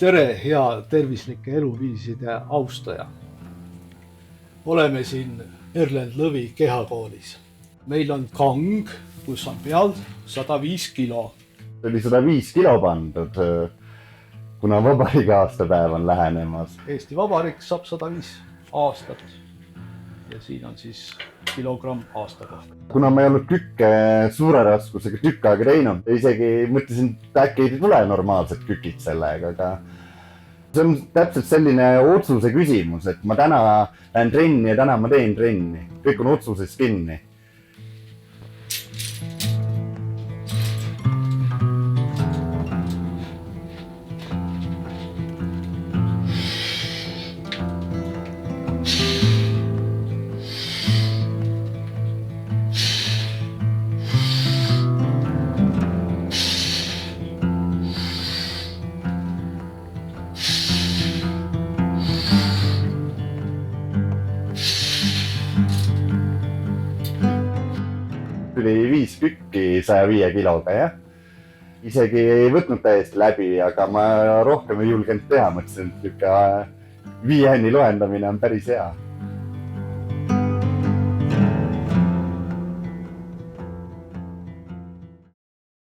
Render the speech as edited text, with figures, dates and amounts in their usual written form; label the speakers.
Speaker 1: Tere, hea tervislike eluviiside austaja. Oleme siin Erlend Lõvi kehakoolis. Meil on kang, kus on peal 105 kilo.
Speaker 2: Oli 105 kilo pandud, kuna vabariigi aastapäev on lähenemas.
Speaker 1: Eesti Vabariik saab 105 aastat ja siin on siis kilogramm aasta kohta.
Speaker 2: Kuna ma ei olnud kükke suure raskusega tükk aega teinud, isegi mõtlesin, et äkki ei tule normaalsed kükid sellega, aga see on täpselt selline otsuse küsimus, et ma täna lähen trenni ja täna ma teen trenni. Kõik on otsuses kinni. Tuli 5 kükki 105 kiloga, jah. Isegi ei võtnud täiesti läbi, aga ma rohkem ei julgenud teha. Mõtlesin, et 5 loendamine on päris hea.